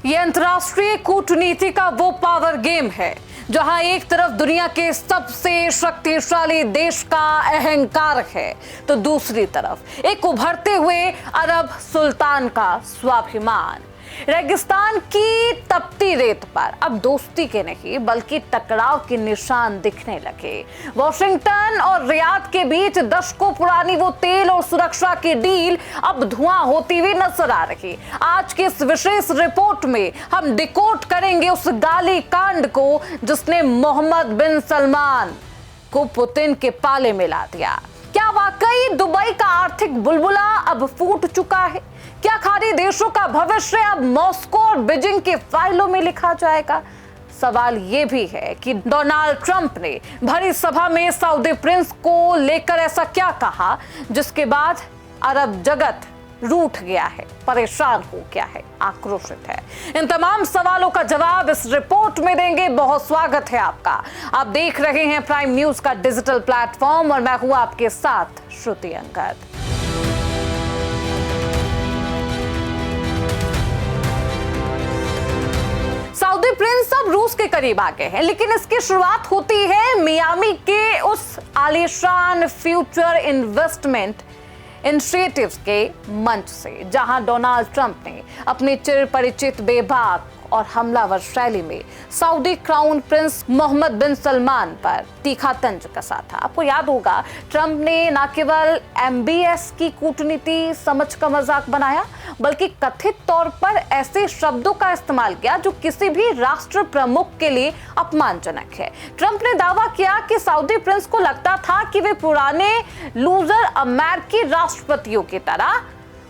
ये अंतर्राष्ट्रीय कूटनीति का वो पावर गेम है जहां एक तरफ दुनिया के सबसे शक्तिशाली देश का अहंकार है तो दूसरी तरफ एक उभरते हुए अरब सुल्तान का स्वाभिमान। रेगिस्तान की तपती रेत पर अब दोस्ती के नहीं बल्कि टकराव के निशान दिखने लगे। वॉशिंगटन और रियाद के बीच दशकों पुरानी वो तेल और सुरक्षा की डील अब धुआं होती हुई नजर आ रही। आज की इस विशेष रिपोर्ट में हम डिकोड करेंगे उस गाली कांड को जिसने मोहम्मद बिन सलमान को पुतिन के पाले में ला दिया। क्या वाकई दुबई का आर्थिक बुलबुला अब फूट चुका है? क्या खाड़ी देशों का भविष्य अब मॉस्को और बीजिंग की फाइलों में लिखा जाएगा? सवाल यह भी है कि डोनाल्ड ट्रंप ने भरी सभा में सऊदी प्रिंस को लेकर ऐसा क्या कहा जिसके बाद अरब जगत रूठ गया है, परेशान हो गया है, आक्रोशित है। इन तमाम सवालों का जवाब इस रिपोर्ट में देंगे। बहुत स्वागत है आपका। आप देख रहे हैं प्राइम न्यूज का डिजिटल प्लेटफॉर्म और मैं हूं आपके साथ श्रुति अंगद। सऊदी प्रिंस अब रूस के करीब आ गए हैं, लेकिन इसकी शुरुआत होती है मियामी के उस आलीशान फ्यूचर इन्वेस्टमेंट इनिशिएटिव्स के मंच से जहां डोनाल्ड ट्रंप ने अपनी चिर परिचित बेबाक और हमलावर शैली में सऊदी क्राउन प्रिंस मोहम्मद बिन सलमान पर तीखा तंज कसा था। आपको याद होगा ट्रंप ने न केवल एमबीएस की कूटनीति समझ का मजाक बनाया बल्कि कथित तौर पर ऐसे शब्दों का इस्तेमाल किया जो किसी भी राष्ट्र प्रमुख के लिए अपमानजनक है। ट्रंप ने दावा किया कि सऊदी प्रिंस को लगता था कि वे पुराने लूजर अमेरिकी राष्ट्रपतियों की तरह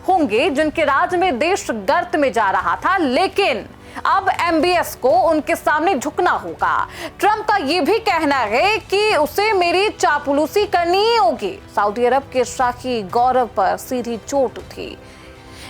होंगे जिनके राज में देश गर्त में जा रहा था, लेकिन अब एमबीएस को उनके सामने झुकना होगा। ट्रंप का यह भी कहना है कि उसे मेरी चापलूसी करनी ही होगी। सऊदी अरब के शाही गौरव पर सीधी चोट थी।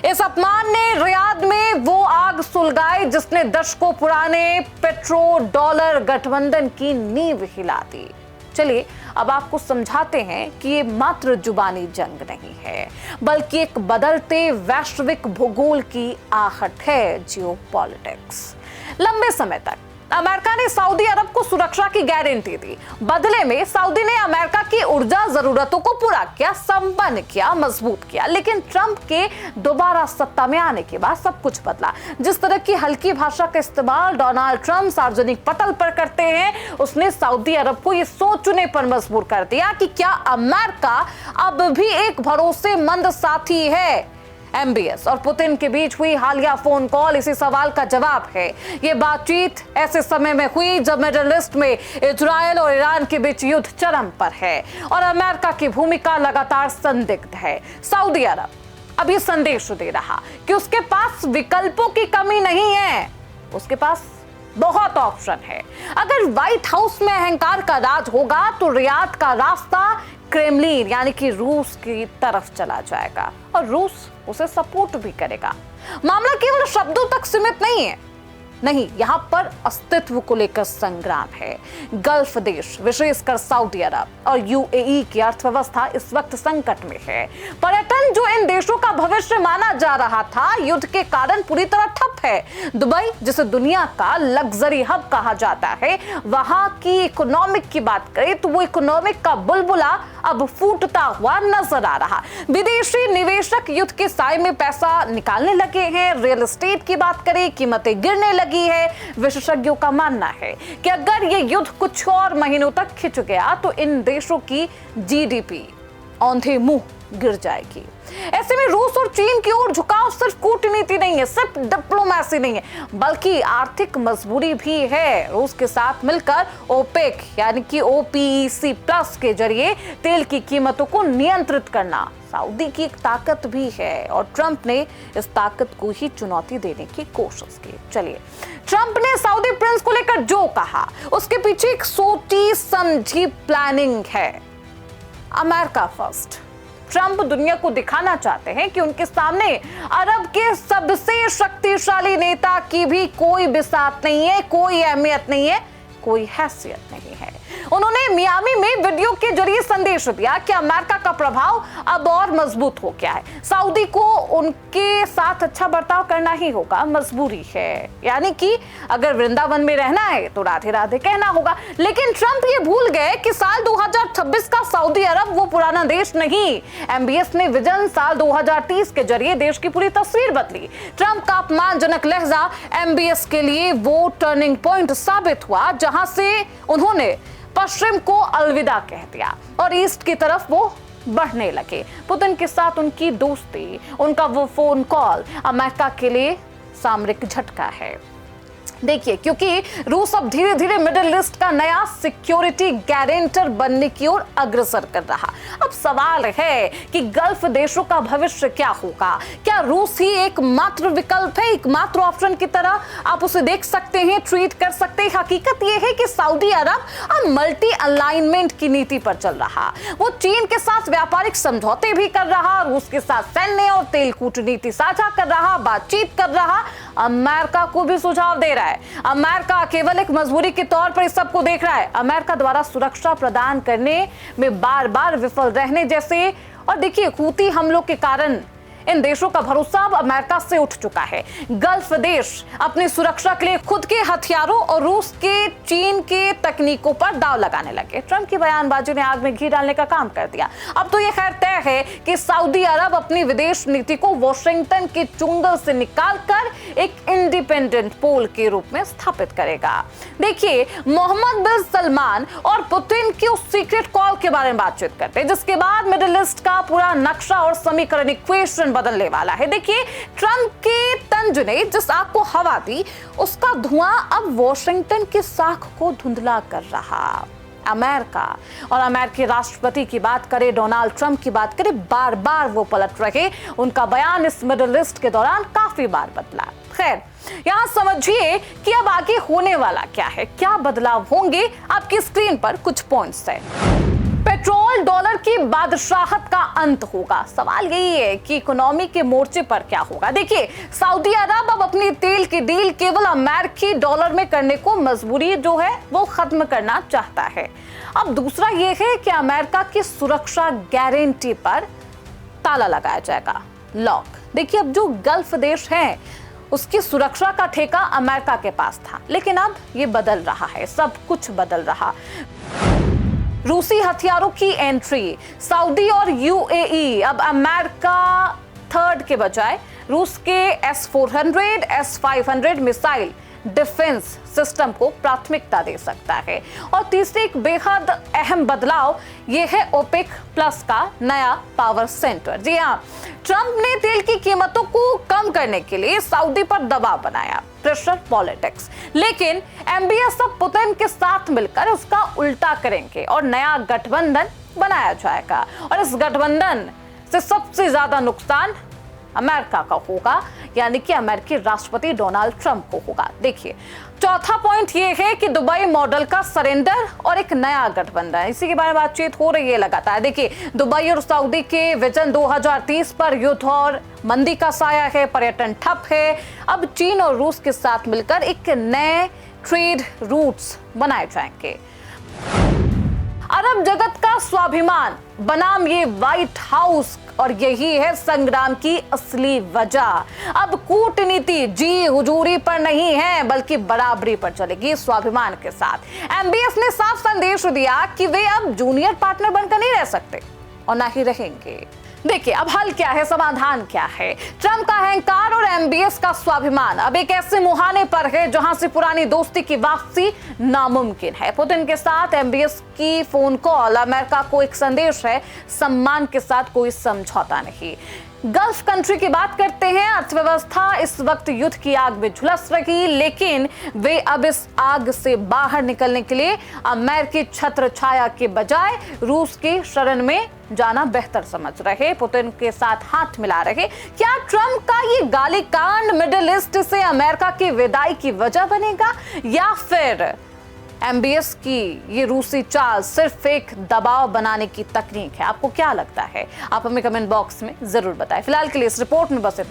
इस अपमान ने रियाद में वो आग सुलगाई जिसने दशकों पुराने पेट्रो डॉलर गठबंधन की नींव हिला दी। चलिए अब आपको समझाते हैं कि ये मात्र जुबानी जंग नहीं है बल्कि एक बदलते वैश्विक भूगोल की आहट है, जियोपॉलिटिक्स। लंबे समय तक अमेरिका ने सऊदी अरब को सुरक्षा की गारंटी दी। बदले में सऊदी ने अमेरिका की ऊर्जा जरूरतों को पूरा किया, संपन्न किया, मजबूत किया। लेकिन ट्रंप के दोबारा सत्ता में आने के बाद सब कुछ बदला। जिस तरह की हल्की भाषा का इस्तेमाल डोनाल्ड ट्रंप सार्वजनिक पटल पर करते हैं उसने सऊदी अरब को ये सोचने पर मजबूर कर दिया कि क्या अमेरिका अब भी एक भरोसेमंद साथी है। एमबीएस और पुतिन के बीच हुई हालिया फोन कॉल इसी सवाल का जवाब है। ये बातचीत ऐसे समय में हुई जब मिडिल ईस्ट में इजराइल और ईरान के बीच युद्ध चरम पर है और अमेरिका की भूमिका लगातार संदिग्ध है। सऊदी अरब अब ये संदेश दे रहा कि उसके पास विकल्पों की कमी नहीं है, उसके पास बहुत ऑप्शन है। अगर व्हाइट हाउस में अहंकार का राज होगा तो रियाद का रास्ता क्रेमलिन यानी कि रूस की तरफ चला जाएगा और रूस उसे सपोर्ट भी करेगा। मामला केवल शब्दों तक सीमित नहीं है, नहीं, यहाँ पर अस्तित्व को लेकर संग्राम है। गल्फ देश विशेषकर सऊदी अरब और यूएई की अर्थव्यवस्था इस वक्त संकट में है। पर्यटन जो इन देशों का भविष्य माना जा रहा था युद्ध के कारण पूरी तरह ठप है। दुबई जिसे दुनिया का लग्जरी हब कहा जाता है, वहां की इकोनॉमिक की बात करें तो वो इकोनॉमिक का बुलबुला अब फूटता हुआ नजर आ रहा। विदेशी निवेशक युद्ध के साए में पैसा निकालने लगे हैं। रियल एस्टेट की बात करें, कीमतें गिरने लगी है। विशेषज्ञों का मानना है कि अगर ये युद्ध कुछ और महीनों तक खिंच गया तो इन देशों की जीडीपी औंधे मुंह गिर जाएगी। ऐसे में रूस और चीन की ओर झुकाव सिर्फ कूटनीति नहीं है, सिर्फ डिप्लोमेसी नहीं है, बल्कि आर्थिक मजबूरी भी है। रूस के साथ मिलकर ओपेक यानी कि ओपीईसी प्लस के जरिए तेल की कीमतों को नियंत्रित करना सऊदी की एक ताकत भी है और ट्रंप ने इस ताकत को ही चुनौती देने की कोशिश की। चलिए, ट्रंप ने सऊदी प्रिंस को लेकर जो कहा उसके पीछे एक सोची समझी प्लानिंग है। America first. ट्रंप दुनिया को दिखाना चाहते हैं कि उनके सामने अरब के सबसे शक्तिशाली नेता की भी कोई बिसात नहीं है, कोई अहमियत नहीं है, कोई हैसियत नहीं है। उन्होंने मियामी में वीडियो के जरिए संदेश दिया कि अमेरिका का प्रभाव अब और मजबूत हो गया है, सऊदी को उनके साथ अच्छा बर्ताव करना ही होगा, मजबूरी है। यानी कि अगर वृंदावन में रहना है तो राधे राधे कहना होगा। लेकिन ट्रंप ये भूल गए कि साल 2026 का सऊदी अरब वो पुराना देश नहीं। एमबीएस ने विजन साल 2030 के जरिए देश की पूरी तस्वीर बदली। ट्रंप का अपमानजनक लहजा एमबीएस के लिए वो टर्निंग पॉइंट साबित हुआ जहां से उन्होंने पश्चिम को अलविदा कह दिया और ईस्ट की तरफ वो बढ़ने लगे। पुतिन के साथ उनकी दोस्ती, उनका वो फोन कॉल अमेरिका के लिए सामरिक झटका है। देखिए, क्योंकि रूस अब धीरे धीरे मिडिल ईस्ट का नया सिक्योरिटी गारंटर बनने की ओर अग्रसर कर रहा। अब सवाल है कि गल्फ देशों का भविष्य क्या होगा? क्या रूस ही एकमात्र विकल्प है, एकमात्र ऑप्शन की तरह आप उसे देख सकते हैं, ट्रीट कर सकते हैं? हकीकत यह है कि सऊदी अरब अब मल्टी अलाइनमेंट की नीति पर चल रहा। वो चीन के साथ व्यापारिक समझौते भी कर रहा, रूस के साथ सैन्य और तेल कूटनीति साझा कर रहा, बातचीत कर रहा, अमेरिका को भी सुझाव दे रहा है। अमेरिका केवल एक मजबूरी के तौर पर इस सबको देख रहा है। अमेरिका द्वारा सुरक्षा प्रदान करने में बार बार विफल रहने जैसे, और देखिए, हूती हमलों के कारण इन देशों का भरोसा अब अमेरिका से उठ चुका है। गल्फ देश अपनी सुरक्षा के लिए खुद के हथियारों और रूस के, चीन के तकनीकों पर दांव लगाने लगे। ट्रंप की बयानबाजी ने आग में घी डालने का काम कर दिया। अब तो यह खैर तय है कि सऊदी अरब अपनी विदेश नीति को वॉशिंगटन के चुंगल से निकालकर एक इंडिपेंडेंट पोल के रूप में स्थापित करेगा। देखिए, मोहम्मद बिन सलमान और पुतिन की उस सीक्रेट कॉल के बारे में बातचीत करते हैं जिसके बाद मिडिल ईस्ट का पूरा नक्शा और समीकरण, इक्वेशन बदलने वाला है। देखिए, ट्रंप के तंज ने जिस आग को हवा दी, उसका धुआं अब वॉशिंगटन की साख को धुंधला कर रहा। अमेरिका और अमेरिकी राष्ट्रपति की बात करें, डोनाल्ड ट्रंप की बात करें, बार बार वो पलट रहे। उनका बयान इस मिडिल ईस्ट के दौरान काफी बार बदला। खैर, यहां समझिए कि अब आगे होने वाला क्या है, क्या बदलाव होंगे। आपकी स्क्रीन पर कुछ पॉइंट्स है। पेट्रोल डॉलर की बादशाहत का अंत होगा। सवाल यही है कि इकोनॉमी के मोर्चे पर क्या होगा। देखिए, सऊदी अरब अब अपनी तेल की डील केवल अमेरिकी डॉलर में करने को मजबूरी जो है वो खत्म करना चाहता है। अब दूसरा ये है कि अमेरिका की सुरक्षा गारंटी पर ताला लगाया जाएगा, लॉक। देखिए, अब जो गल्फ देश है उसकी सुरक्षा का ठेका अमेरिका के पास था, लेकिन अब ये बदल रहा है, सब कुछ बदल रहा। रूसी हथियारों की एंट्री, सऊदी और यूएई अब अमेरिका थर्ड के बजाय रूस के S-400, S-500 missile defence system को प्राथमिकता दे सकता है। और तीसरी एक बेहद अहम बदलाव यह है ओपेक प्लस का नया पावर सेंटर। जी हाँ, ट्रंप ने तेल की कीमतों को कम करने के लिए सऊदी पर दबाव बनाया, प्रेशर पॉलिटिक्स। लेकिन एमबीएस अब पुतिन के साथ मिलकर उसका उल्टा करेंगे और नया गठबंधन बनाया जाएगा। और इस गठबंधन से सबसे ज्यादा नुकसान अमेरिका का होगा, यानी कि अमेरिकी राष्ट्रपति डोनाल्ड ट्रंप को होगा। देखिए, चौथा पॉइंट ये है कि दुबई मॉडल का सरेंडर और एक नया गठबंधन, इसी के बारे में बातचीत हो रही है लगातार। देखिए, दुबई और सऊदी के विजन 2030 पर युद्ध और मंदी का साया है, पर्यटन ठप है। अब चीन और रूस के साथ मिलकर एक नए ट्रेड रूट्स बनाए जाएंगे। अरब जगत का स्वाभिमान बनाम ये व्हाइट हाउस, और यही है संग्राम की असली वजह। अब कूटनीति जी हुजूरी पर नहीं है, बल्कि बराबरी पर चलेगी, स्वाभिमान के साथ। एमबीएस ने साफ संदेश दिया कि वे अब जूनियर पार्टनर बनकर नहीं रह सकते और ना ही रहेंगे। देखिए, अब हल क्या है, समाधान क्या है? ट्रंप का अहंकार और एमबीएस का स्वाभिमान अब एक ऐसे मुहाने पर है जहां से पुरानी दोस्ती की वापसी नामुमकिन है। पुतिन के साथ एमबीएस की फोन कॉल अमेरिका को एक संदेश है, सम्मान के साथ कोई समझौता नहीं। गल्फ कंट्री की बात करते हैं। अर्थव्यवस्था इस वक्त युद्ध की आग में झुलस रही, लेकिन वे अब इस आग से बाहर निकलने के लिए अमेरिकी छत्र छाया के बजाय रूस की शरण में जाना बेहतर समझ रहे, पुतिन के साथ हाथ मिला रहे। क्या ट्रंप का ये गाली कांड मिडिल ईस्ट से अमेरिका की विदाई की वजह बनेगा, या फिर एमबीएस की ये रूसी चाल सिर्फ एक दबाव बनाने की तकनीक है? आपको क्या लगता है? आप हमें कमेंट बॉक्स में जरूर बताएं। फिलहाल के लिए इस रिपोर्ट में बस इतना।